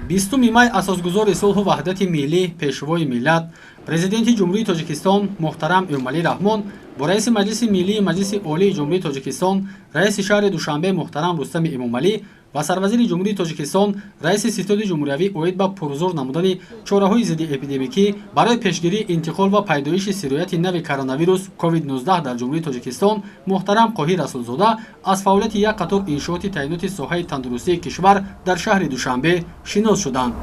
20 май асосгузори сулҳу ваҳдати миллӣ, пешвои миллат, президенти ҷумҳурии Тоҷикистон муҳтарам Эмомалӣ Раҳмон бо раиси Маҷлиси Миллии Маҷлиси Олии Ҷумҳурии Тоҷикистон, раиси шаҳри Душанбе муҳтарам Рустами Эмомалӣ ва сарвазири Ҷумҳурии Тоҷикистон, раиси Ситоди Ҷумҳуриявӣ оид ба пурзур намудани чораҳои зидди эпидемикӣ барои пешгирии интиқол ва пайдоиши сирояти нави коронавирус COVID-19 дар Ҷумҳурии Тоҷикистон муҳтарам Қоҳир Расулзода аз фаъолияти як қатор иншооти таъиноти соҳаи тандурустии кишвар дар шаҳри Душанбе шинос шуданд.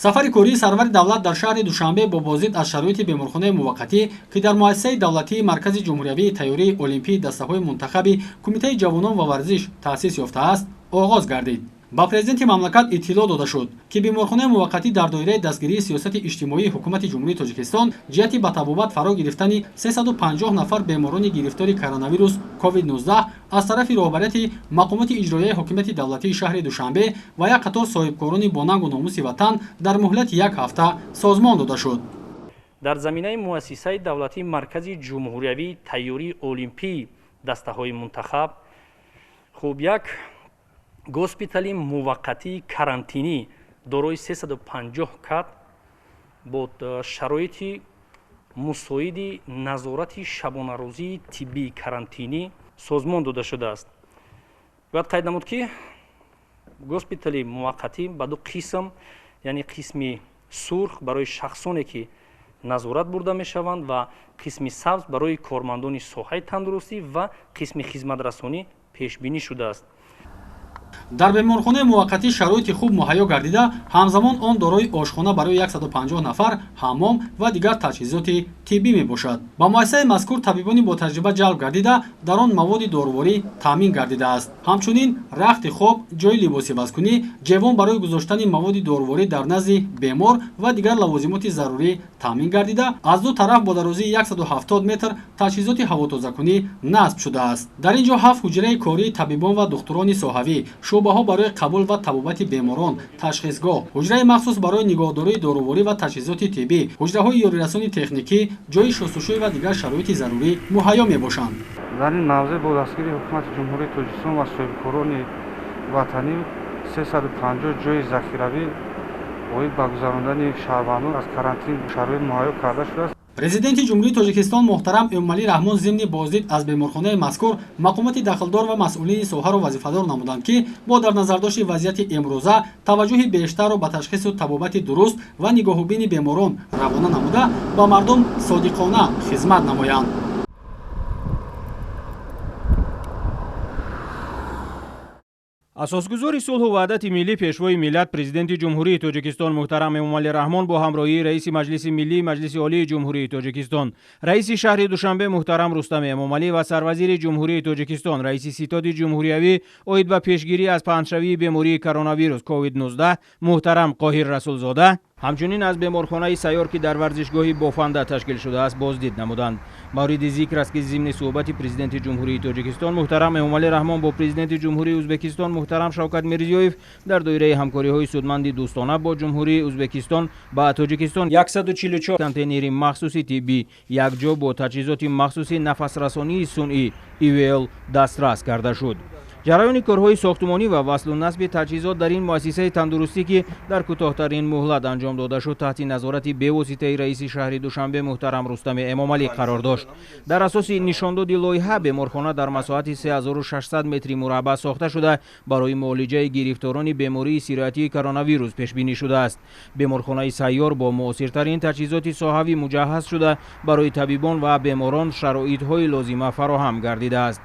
сафари кории сарвари давлат дар шаҳри Душанбе бо боздид аз шароити беморхонаи муваққатӣ ки дар муассисаи давлатии Маркази ҷумҳуриявии тайёрии олимпии дастаҳои мунтахаби Кумитаи ҷавонон ва варзиш таъсис ёфтааст, оғоз гардид. ба президенти мамлакат иттилоъ дода шуд, ки беморхонаи муваққатӣ дар доираи дастгирии сиёсати иҷтимоии ҳукумати ҷумҳурии Тоҷикистон ҷиҳати ба табобат фаро гирифтани 350 нафар беморони гирифтори коронавирус COVID-19 аз тарафи роҳбарияти мақомоти иҷроияи ҳокимияти давлатии шаҳри Душанбе ва як қатор соҳибкорони бо нангу номуси ватан дар муҳлати як ҳафта созмон дода шуд. дар заминаи муассисаи давлатии Маркази ҷумҳуриявии тайёрии олимпии дастаҳои мунтахаб хуб як госпитали муваққатии карантинӣ дорои 350 кат бо шароити мусоиди назорати шабонарӯзии тиббии карантинӣ созмон дода шудааст. бояд қайд намуд, ки госпитали муваққатӣ ба ду қисм, яъне қисми сурх барои шахсоне ки назорат бурда мешаванд ва қисми сабз барои кормандони соҳаи тандурустӣ ва қисми хизматрасонӣ пешбинӣ шудааст. дар беморхонаи муваққатӣ шароити хуб муҳайё гардида, ҳамзамон он дорои ошхона барои 150 нафар, ҳаммом ва дигар таҷҳизоти тиббӣ мебошад. ба муассисаи мазкур табибони ботаҷриба ҷалб гардида, дар он маводи доруворӣ таъмин гардидааст. ҳамчунин рахти хоб, ҷойи либоси вазкунӣ, ҷевон барои гузоштани маводи доруворӣ дар назди бемор ва дигар лавозимоти зарурӣ таъмин гардида, аз ду тараф бо дарозии 170 метр таҷҳизоти ҳавотозакунӣ насб шудааст. дар ин ҷо 7 ҳуҷраи кории табибон ва духтурони соҳавӣ, шӯъбаҳо барои қабул ва табобати беморон, ташхисгоҳ, ҳуҷраи махсус барои нигоҳдории доруворӣ ва таҷҳизоти тиббӣ, ҳуҷраҳои ёрирасони техникӣ, ҷойи шустушӯй ва дигар шароити зарурӣ муҳайё мебошанд. дар ин мавзеъ бо дастгири ҳукумати ҷумҳурии Тоҷикистон ва соҳибкорони ватанӣ 350 ҷойи захиравӣ оид ба гузарондани шаҳрвандон аз карантин шароит муҳайё карда шудааст. президенти ҷумҳурии Тоҷикистон муҳтарам Эмомалӣ Раҳмон зимни боздид аз беморхонаи мазкур мақомоти дахлдор ва масъулини соҳаро вазифадор намуданд, ки бо дар назардошти вазъияти имрӯза таваҷҷӯҳи бештарро ба ташхису табобати дуруст ва нигоҳубини беморон равона намуда, ба мардум содиқона хизмат намоянд. асосгузори сулҳу ваҳдати миллӣ, пешвои миллат, президенти ҷумҳурии Тоҷикистон муҳтарам Эмомалӣ Раҳмон бо ҳамроҳии раиси Маҷлиси Миллии Маҷлиси Олии Ҷумҳурии Тоҷикистон, раиси шаҳри Душанбе муҳтарам Рустами Эмомалӣ ва сарвазири Ҷумҳурии Тоҷикистон, раиси Ситоди Ҷумҳуриявӣ оид ба пешгирӣ аз паҳншавии бемории коронавирус COVID-19 муҳтарам Қоҳир Расулзода ҳамчунин аз беморхонаи сайёр ки дар варзишгоҳи бофанда ташкил шудааст боздид намуданд. мавриди зикр аст, ки зимни суҳбати президенти ҷумҳурии Тоҷикистон муҳтарам Эмомалӣ Раҳмон бо президенти ҷумҳурии Ӯзбекистон муҳтарам Шавкат Мирзиёев дар доираи ҳамкориҳои судманди дӯстона бо ҷумҳурии Ӯзбекистон ба Тоҷикистон 144 контейнери махсуси тиббӣ, якҷо бо таҷҳизоти махсуси нафасрасонии сунъӣ IVL дастрас карда шуд. ҷараёни корҳои сохтумонӣ ва васлу насби таҷҳизот дар ин муассисаи тандурустӣ, ки дар кӯтоҳтарин муҳлат анҷом дода шуд, таҳти назорати бевоситаи раиси шаҳри Душанбе муҳтарам Рустами Эмомалӣ қарор дошт. дар асоси нишондоди лоиҳа, беморхона дар масоҳати 3600 метри мураббаъ сохта шуда, барои муолиҷаи гирифторони бемории сироятии коронавирус пешбинӣ шудааст. беморхонаи сайёр бо муосиртарин таҷҳизоти соҳавӣ муҷаҳҳаз шуда, барои табибон ва беморон шароитҳои лозима фароҳам гардидааст.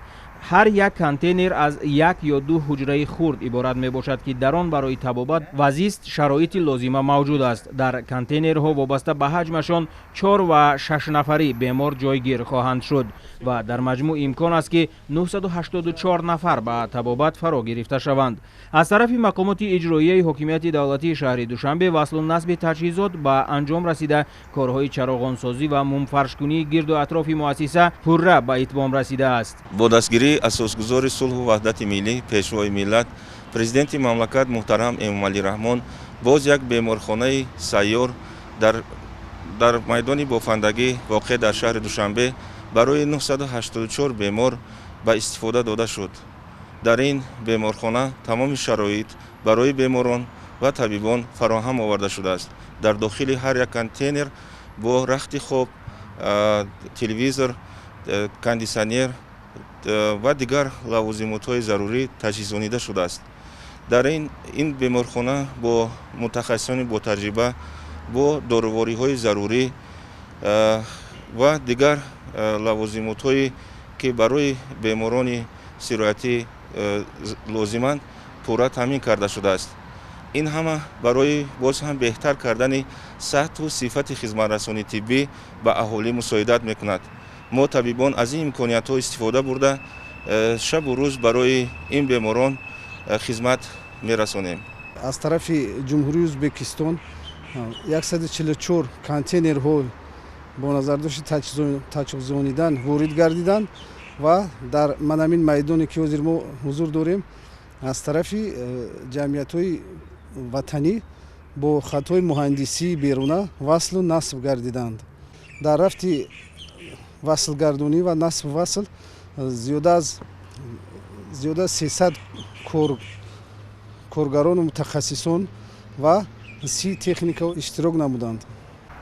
ҳар як контейнер аз як ё ду ҳуҷраи хурд иборат мебошад, ки дар он барои табобат ва зист шароити лозима мавҷуд аст. дар контейнерҳо вобаста ба ҳаҷмашон 4 ва 6 нафари бемор ҷойгир хоҳанд шуд ва дар маҷмӯъ имкон аст, ки 984 нафар ба табобат фаро гирифта шаванд. аз тарафи мақомоти иҷроияи ҳокимияти давлатии шаҳри Душанбе васлу насби таҷҳизот ба анҷом расида, корҳои чароғонсозӣ ва мумфаршкунии гирду атрофи муассиса пурра ба итмом расидааст. бо дастгирии асосгузори сулҳу ваҳдати миллӣ, пешвои миллат, президенти мамлакат муҳтарам Эмомалӣ Раҳмон боз як беморхонаи сайёр дар майдони бофандагӣ воқеъ дар шаҳри Душанбе барои 984 бемор ба истифода дода шуд. дар ин беморхона тамоми шароит барои беморон ва табибон фароҳам оварда шудааст. дар дохили ҳар як контейнер бо рахти хоб, телевизор, кондиционер ва дигар лавозимотҳои зарурӣ таҷҳизонида шудааст. дар ин беморхона бо мутахассисони ботаҷриба бо дорувориҳои зарурӣ ва дигар лавозимотҳое ки барои беморони сироятӣ лозиманд пурра таъмин карда шудааст. ин ҳама барои боз ҳам беҳтар кардани сатҳу сифати хизматрасонии тиббӣ ба аҳолӣ мусоидат мекунад. мо табибон аз ин имкониятҳо истифода бурда шабу рӯз барои ин беморон хизмат мерасонем. аз тарафи ҷумҳурии Ӯзбекистон 144 контейнерҳо бо назардошти таҷҳизонидан ворид гардиданд ва дар манамин майдоне ки ҳозир мо ҳузур дорем аз тарафи ҷамъиятҳои ватанӣ бо хатҳои муҳандисии беруна васлу насб гардиданд. дар рафти васлгардонӣ ва насб васл зиёда аз 300 коргарону мутахассисон ва 30 техника иштирок намуданд.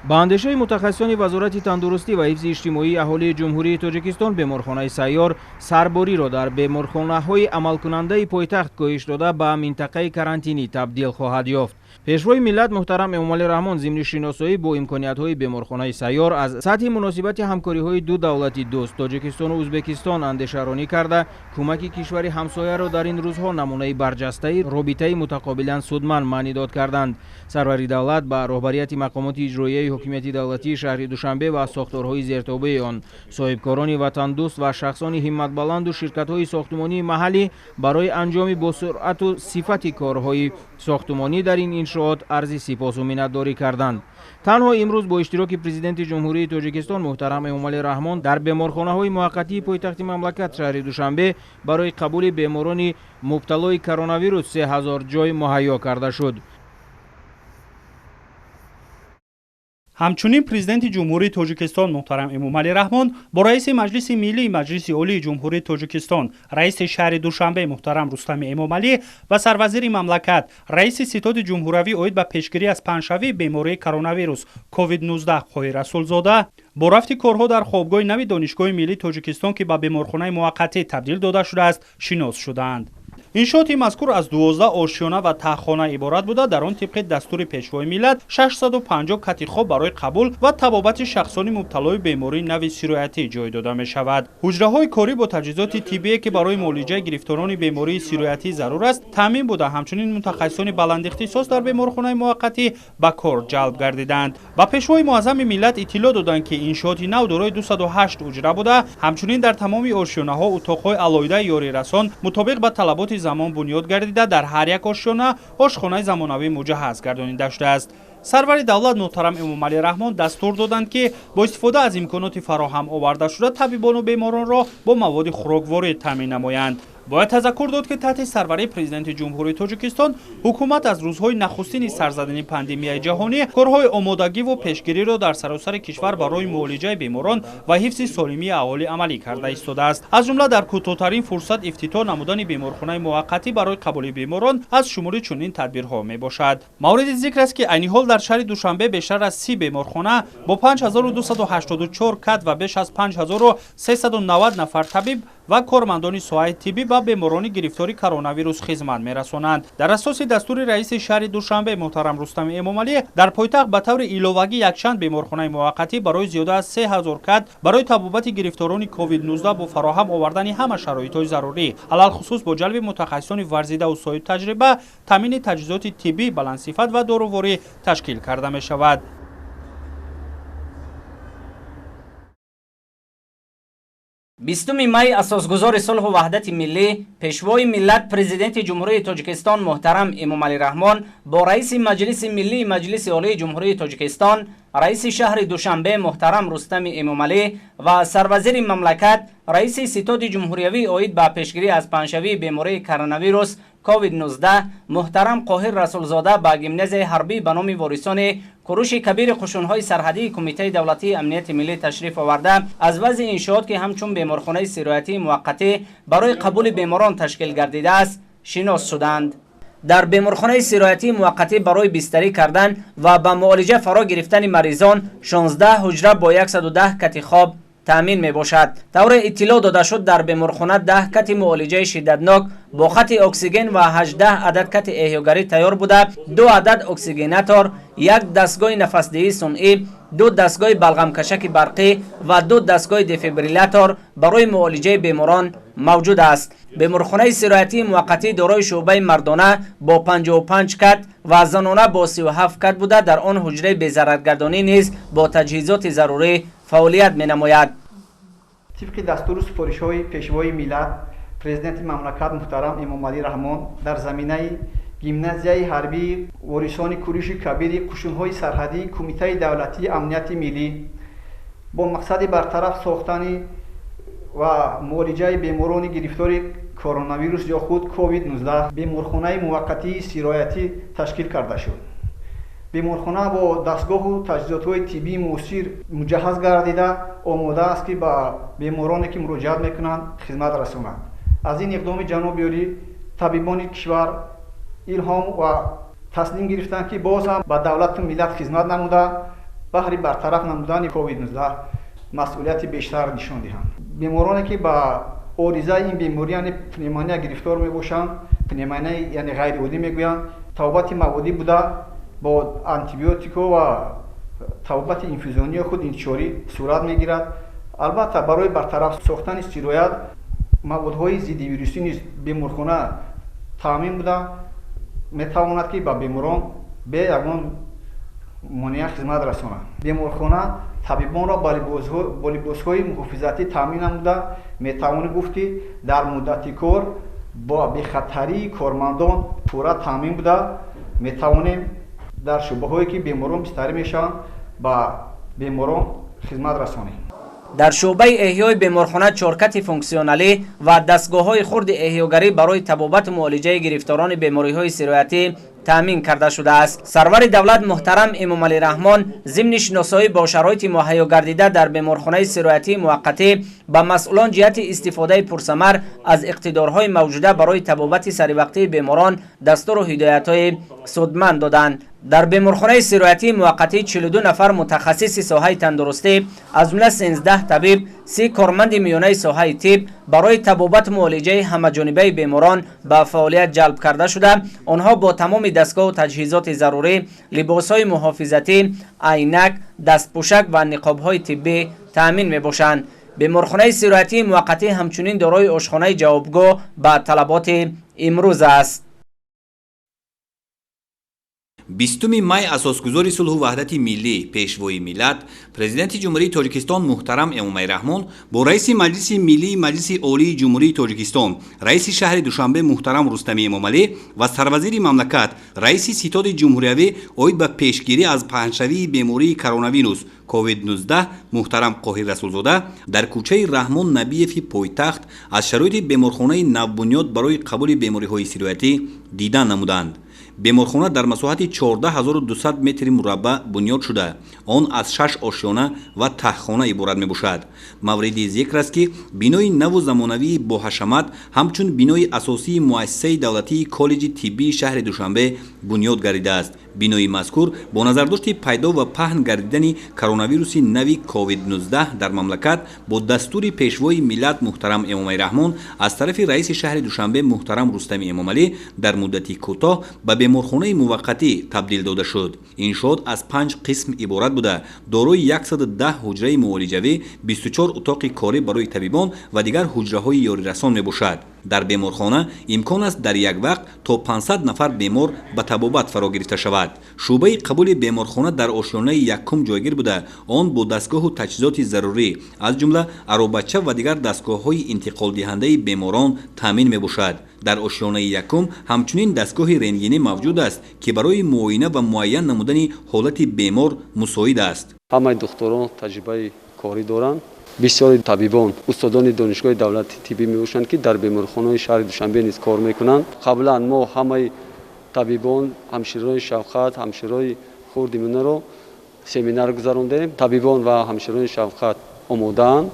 ба андешаи мутахассисони вазорати тандурустӣ ва ҳифзи иҷтимоии аҳолии ҷумҳурии тоҷикистон беморхонаи сайёр сарбориро дар беморхонаҳои амалкунандаи пойтахт коҳиш дода ба минтақаи карантинӣ табдил хоҳад ёфт. пешвои миллат муҳтарам Эмомалӣ Раҳмон зимни шиносоӣ бо имкониятҳои беморхонаи сайёр аз сатҳи муносибати ҳамкориҳои ду давлати дӯст Тоҷикистону Ӯзбекистон андешаронӣ карда кӯмаки кишвари ҳамсояро дар ин рӯзҳо намунаи барҷастаи робитаи мутақобилан судманд маънӣ дод карданд. Сарвари давлат ба роҳбарияти мақомоти иҷроияи ҳокимияти давлатии шаҳри Душанбе ва сохторҳои зертобаи он, соҳибкорони ватандӯст ва шахсони ҳимматбаланду ширкатҳои сохтумонии маҳаллӣ барои анҷоми босуръату сифати корҳои сохтумонӣ дар ин иншоот арзи сипосу миннатдорӣ карданд. танҳо имрӯз бо иштироки президенти ҷумҳурии тоҷикистон муҳтарам Эмомалӣ Раҳмон дар беморхонаҳои муваққатии пойтахти мамлакат шаҳри Душанбе барои қабули беморони мубталои коронавирус 3000 ҷой муҳайё карда шуд. ҳамчунин президенти ҷумҳурии тоҷикистон муҳтарам Эмомалӣ Раҳмон бо раиси маҷлиси миллии маҷлиси олии ҷумҳурии тоҷикистон, раиси шаҳри Душанбе муҳтарам Рустами Эмомалӣ ва сарвазири мамлакат, раиси ситоди ҷумҳуравӣ оид ба пешгирӣ аз паҳншавии бемории коронавирус COVID-19 Хоҳӣ Расулзода бо рафти корҳо дар хобгоҳи нави Донишгоҳи миллии Тоҷикистон ки ба беморхонаи муваққатӣ табдил дода шудааст, шинос шуданд. иншооти мазкур аз 12 ошёна ва таххона иборат буда, дар он тибқи дастури пешвои миллат 650 кати хоб барои қабул ва табобати шахсони мубталои бемории нави сироятӣ ҷой дода мешавад. ҳуҷраҳои корӣ бо таҷҳизоти тиббие ки барои муолиҷаи гирифторони бемории сироятӣ зарур аст таъмин буда, ҳамчунин мутахассисони баландихтисос дар беморхонаи муваққатӣ ба кор ҷалб гардиданд. ба пешвои муаззами миллат иттилоъ доданд ки иншооти нав дорои 208 ҳуҷра буда, ҳамчунин дар тамоми ошёнаҳо утоқҳои алоҳидаи ёрирасон мутобиқ ба талаботи замон бунёд гардида, дар ҳар як ошёна ошхонаи замонавӣ муҷаҳҳаз гардонида шудааст. сарвари давлат муҳтарам Эмомалӣ Раҳмон дастур доданд ки бо истифода аз имконоти фароҳам овардашуда табибону беморонро бо маводи хӯрокворӣ таъмин намоянд. бояд тазаккур дод ки таҳти сарварии президенти ҷумҳурии Тоҷикистон ҳукумат аз рӯзҳои нахустини сарзадани пандемияи ҷаҳонӣ корҳои омодагиву пешгириро дар саросари кишвар барои муолиҷаи беморон ва ҳифзи солимии аҳолӣ амалӣ карда истодааст. аз ҷумла дар кӯтоҳтарин фурсат ифтитоҳ намудани беморхонаи муваққатӣ барои қабули беморон аз шумури чунин тадбирҳо мебошад. мавриди зикр аст ки айни ҳол дар шаҳри Душанбе бештар аз 30 беморхона бо 5284 кат ва беш аз 5390 нафар табиб ва кормандони соҳаи тиббӣ ба беморони гирифтори коронавирус хизмат мерасонанд. дар асоси дастури раиси шаҳри Душанбе муҳтарам Рустами Эмомалӣ дар пойтахт ба таври иловагӣ якчанд беморхонаи муваққатӣ барои зиёда аз 3000 кат барои табобати гирифторони COVID-19 бо фароҳам овардани ҳама шароитҳои зарурӣ, алалхусус бо ҷалби мутахассисони варзидау соҳиб таҷриба, таъмини таҷҳизоти тиббӣ баландсифат ва доруворӣ ташкил карда мешавад. 20 май асосгузори сулҳу ваҳдати миллӣ, пешвои миллат президенти ҷумҳурии Тоҷикистон муҳтарам Эмомалӣ Раҳмон бо раиси маҷлиси миллии маҷлиси олии ҷумҳурии Тоҷикистон, раиси шаҳри Душанбе муҳтарам Рустами Эмомалӣ ва сарвазири мамлакат, раиси ситоди ҷумҳуриявӣ оид ба пешгирӣ аз паҳншавии бемории коронавирус کووید 19 محترم قاهر رسولزاده به گیمناز حربی به نام واریسان کوروش کبیر قشون‌های سرحدی کمیته دولتی امنیت ملی تشریف آورده از وضع انشاءات که همچون بیمارخانه استراحتی موقتی برای قبول بیماران تشکیل گردیده است شناس شدند. در بیمارخانه استراحتی موقتی برای بستری کردن و به معالجه فرا گرفتن مریضان 16 حجره با 110 کت خواب تامین می باشد. طور اطلاع داده شد در بیمارخانه 10 کت معالجه شدتناک با خط اکسیژن و 18 عدد کت احیاگری تیار بوده، 2 عدد اکسیژناتور، 1 دستگاه نفسدهی صنعی، 2 دستگاه بلغم کشک برقی و 2 دستگاه دفیبریلاتور برای معالجه بیماران موجود است. بیمارخانه استراحتی موقتی دارای شعبه مردانه با 55 کت و زنانه با 37 کت بوده. در آن حجره بی‌ضررگردانی نیز با تجهیزات ضروری فعالیت می نماید. طبق دستور سفارش‌های پیشوای ملت، پرزیدنت مملکت محترم امامعلی رحمان در زمینه گیمنازیای حربی واریسان کوروش کبیر قشون‌های سرحدی کمیته دولتی امنیت ملی با مقصد برطرف ساختن و معالجه بیماران گرفتار کرونا ویروس یا خود کووید 19 بیمارخانه موقتی استراحتی تشکیل کرده شد. بیمارخانه با دستگاه و تجهیزات‌های طبی موثر مجهز گردیده آماده است که با بیمارانی که مراجعت میکنند خدمت رساند. از این اقدام جناب عالی طبیبان کشور الهام و تصمیم گرفتند که باز هم به دولت و ملت خدمت نموده بهر برطرف نمودن کووید 19 مسئولیت بیشتر نشان دهند. بیمارانی که با عارضه این بیماری یعنی پنیمونیا گرفتار میباشند، پنیمونیا یعنی غیر عادی میگویند، توبت موادی بوده با آنتیبیوتیک و توبت اینفیوزیونی خود انتشاری صورت میگیرد. البته برای برطرف ساختن استراحت موادهای ضد ویروسی نیز بیمارخانه تامین بوده میتواند که به بیماران به یگان مانع خدمت رساند. بیمارخانه طبیبان را با لباسهای محافظتی تامین نموده میتواند گفت که در مدت کار با بی‌خطری کارمندان پورا تامین بوده میتوانیم در شعبه هایی که بیماران بستری میشن با بیماران خدمت رسانیم. در شعبه احیای بیمارخانه 4 کت فونکسیونالی و دستگاه های خرد احیاگری برای طبابت معالجه گرفتاران بیماری های استراحتی تامین کرده شده است. سرور دولت محترم امامعلی رحمان ضمن شناسایی با شرایط مهیا گردیده در بیمارخانه استراحتی موقتی به مسئولان جهت استفاده پرثمر از اقتدارهای موجوده برای طبابت سریوقتی بیماران دستور و هدایت‌های سودمند دادند. در بیمارخانه استراحتی موقتی 42 نفر متخصص ساحه تندرستی از جمله 13 طبیب، 30 کارمند میانه ساحه طب برای طبابت معالجه همه‌جانبه بیماران به فعالیت جلب کرده شده. آنها با تمام دستگاه و تجهیزات ضروری، لباس‌های محافظتی، عینک، دستپوشک و نقاب‌های طبی تامین می‌باشند. بیمارخانه استراحتی موقتی همچنین دارای آشخانه جوابگو به طلبات امروز است. 20 مای اساسگذاری صلح و وحدت ملی پیشوای ملت پرزیدنت جمهوری تاجیکستان محترم امامعلی رحمان با رئیس مجلس ملی مجلس عالی جمهوری تاجیکستان رئیس شهر دوشنبه محترم رستمی امامعلی و سروزیر مملکت رئیس ستاد جمهوریوی اوید به پیشگیری از پهنشوی بیماری کرونا ویروس کووید 19 محترم قاهر رسولزاده در کوچه رحمان نبیفی پایتخت از شرایط بیمارخانه نوبنیاد برای قبول بیماری‌های استراحتی دیدن نمودند. بیمارخانه در مساحت 14200 متر مربع بنیاد شده. آن از 6 آشیانه و تهخانه عبارت می باشد. مورد ذکر است که بینای نو و زمانوی با حشمت همچون بینای اساسی مؤسسه دولتی کالج طبی شهر دوشنبه بنیاد گردیده است. بینای مذکور با نظرداشت پیدا و پهن گردیدن کرونا ویروس نوی کووید 19 در مملکت با دستور پیشوای ملت محترم امامعلی رحمان از طرف رئیس شهر دوشنبه محترم رستمی امامعلی در مدتی کوتاه به بیمارخانه موقتی تبدیل داده شد. این شد از 5 قسم عبارت بوده دارای 110 حجره معالجوی، 24 اتاق کاری برای طبیبان و دیگر حجره های یاری رسان می باشد. در بیمارخانه امکان است در یک وقت تا 500 نفر بیمار به طبابت فرا گرفته شود. شعبه قبول بیمارخانه در آشیانه یکم جایگیر بوده. آن با دستگاه و تجهیزات ضروری از جمله آروبچه و دیگر دستگاه های انتقال دهنده بیماران تامین می باشد. در آشیانه یکم همچنین دستگاه رنگینی موجود است که برای معاینه و معین نمودن حالت بیمار مساعد است. همه دکتران تجربه کاری دارند бисёри табибон устодони донишгоҳи давлати тиббӣ мебошанд ки дар беморхонаҳои шаҳри душанбе низ кор мекунанд. қаблан мо ҳамаи табибон, ҳамширои шавқат, ҳамширои хурди мунаро семинар гузарондем. табибон ва ҳамширои шавқат омодаанд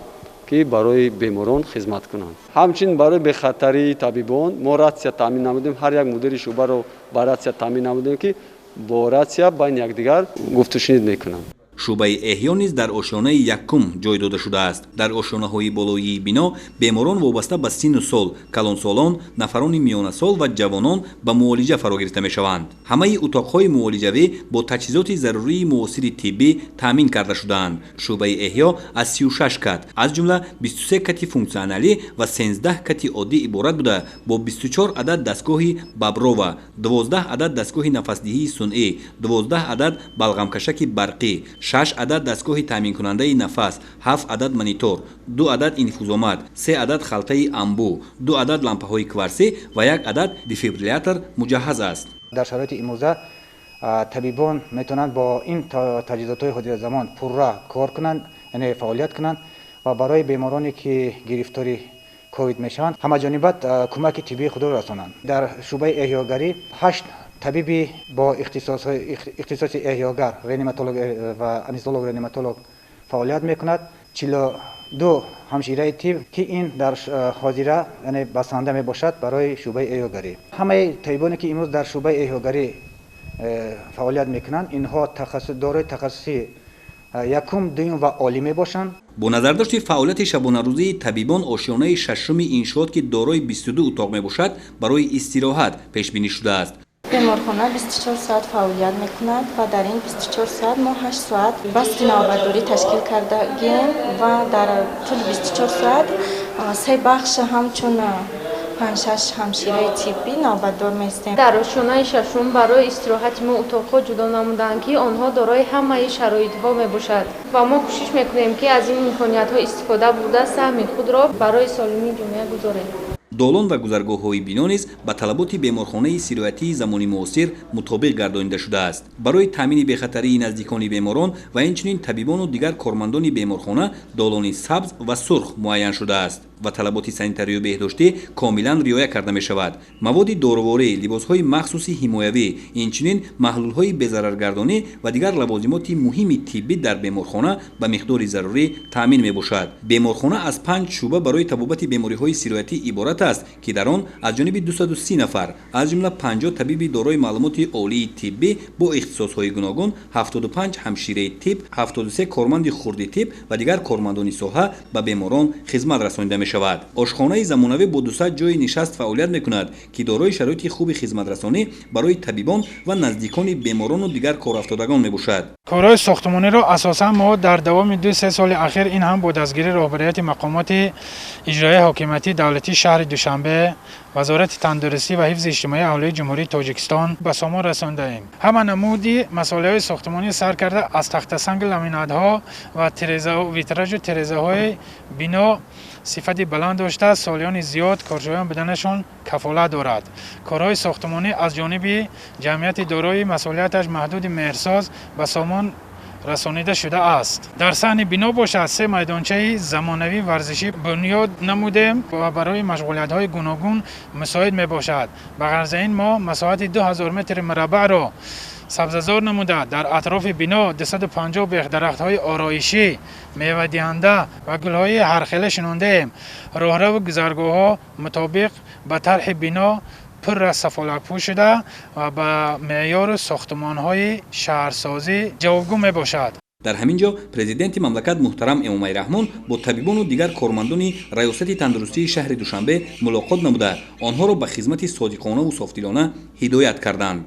ки барои беморон хизмат кунанд. ҳамчунин барои бехатарии табибон мо ратсия таъмин намудем. ҳар як мудири шуъбаро ба ратсия таъмин намудем ки бо ратсия байни якдигар гуфтушунид мекунанд. шӯъбаи эҳё низ дар ошёнаи якум ҷой дода шудааст. дар ошёнаҳои болоии бино беморон вобаста ба синну сол, калонсолон, нафарони миёнасол ва ҷавонон ба муолиҷа фаро гирифта мешаванд. ҳамаи утоқҳои муолиҷавӣ бо таҷҳизоти зарурии муосири тиббӣ таъмин карда шудаанд. шӯъбаи эҳё аз 36 кат, аз ҷумла 23 кати функсионалӣ ва 13 кати оддӣ иборат буда, бо 24 адад дастгоҳи баброва, 12 адад дастгоҳи нафасдиҳии сунъӣ, 12 адад балғамкашаки барқӣ, 6 адад дастгоҳи таъминкунандаи нафас, 7 адад монитор, 2 адад инфузомат, 3 адад халтаи амбӯ, 2 адад лампаҳои кварсӣ ва 1 адад дефибриллятор муҷаҳҳаз аст. дар шароити имрӯза табибон метавонанд бо ин таҷҳизотҳои ҳодиразамон пурра кор кунанд, яъне фаъолият кунанд ва барои бемороне ки гирифтори ковид мешаванд ҳамаҷонибат кӯмаки тиббии худро расонанд. дар шӯъбаи эҳёгарӣ 8 табиби бо ихтисоси эҳёгар, реаниматолог ва анестезиолог реаниматолог фаъолият мекунад. 42 ҳамшираи тиб ки ин дар ҳозира яъне басанда мебошад барои шӯъбаи эҳёгарӣ. ҳамаи табибоне ки имрӯз дар шӯъбаи эҳёгарӣ фаъолият мекунанд инҳо дорои тахассуси якум, дуюм ва олӣ мебошанд. бо назардошти фаъолияти шабонарӯзии табибон ошёнаи шашуми иншоот ки дорои 22 утоқ мебошад барои истироҳат пешбинӣ шудааст. беморхона 24 соат фаъолият мекунад ва дар ин 24 соат мо 8 соат басти навбатдорӣ ташкил кардагем ва дар тӯли 24 соат 3 бахш ҳамчун 5-6 ҳамшираи тиббӣ навбатдор меистем. дар ошёнаи шашум барои истироҳати мо утоқҳо ҷудо намуданд ки онҳо дорои ҳамаи шароитҳо мебошад ва мо кӯшиш мекунем ки аз ин имкониятҳо истифода бурда саҳми худро барои солимии ҷомеа гузорем. долон ва гузаргоҳҳои бино низ ба талаботи беморхонаи сироятии замони муосир мутобиқ гардонида шудааст. барои таъмини бехатарии наздикони беморон ва инчунин табибону дигар кормандони беморхона долони сабз ва сурх муайян шудааст ва талаботи санитарию беҳдоштӣ комилан риоя карда мешавад. маводи дороворӣ, либосҳои махсуси ҳимоявӣ, инчунин маҳлулҳои безараргардонӣ ва дигар лавозимоти муҳими тиббӣ дар беморхона ба миқдори зарурӣ таъмин мебошад. беморхона аз 5 шӯъба барои табобати бемориҳои сироятӣ иборат аст ки дар он аз ҷониби 230 нафар, аз ҷумла 50 табиби дорои маълумоти олии тиббӣ бо ихтисосҳои гуногун, 75 ҳамшираи тиб, 73 корманди хурди тиб ва дигар кормандони соҳа ба беморон хизмат расонида мешавад. ошхонаи замонавӣ бо 200 ҷойи нишаст фаъолият мекунад ки дорои шароити хуби хизматрасонӣ барои табибон ва наздикони беморону дигар корафтодагон мебошад. корҳои сохтмониро асосан мо дар давоми 2-3 соли ахир ин ҳам бо дастгирии роҳбарияти мақомоти иҷроии ҳокимияти давлати шаҳри душанбе, вазорати тандурустӣ ва ҳифзи иҷтимоии аҳолии ҷумҳурии тоҷикистон ба сомон расонидаем. ҳама намуди масъолияҳои сохтмонӣ сар карда аз тахтасанги ламинатҳо ва витражу тирезаҳои бино сифати баланд дошта солиёни зиёд корҷоён буданашон кафолат дорад. корҳои сохтмонӣ аз ҷониби ҷамъияти дорои масъулияташ маҳдуди меҳрсоз ба сомон расонида шуда аст. дар саҳни бино бошад 3 майдончаи замонавӣ варзишӣ бунёд намудем ва барои машғулиятҳои гуногун мусоид мебошад. ба ғарзи ин мо масоҳати 2000 метри мураббаъро сабзазор намуда дар атрофи бино 250 беҳдарахтҳои ороишӣ, мевадиҳанда ва гулҳои ҳархела шинондаем. роҳраву гузаргоҳҳо мутобиқ ба тарҳи бино пурра сафолатпӯш шуда ва ба меъёру сохтмонҳои шаҳрсозӣ ҷавобгӯ мебошад. дар ҳамин ҷо президенти мамлакат муҳтарам эмомалӣ раҳмон бо табибону дигар кормандони раёсати тандурустии шаҳри душанбе мулоқот намуда онҳоро ба хизмати содиқонаву софдилона ҳидоят карданд.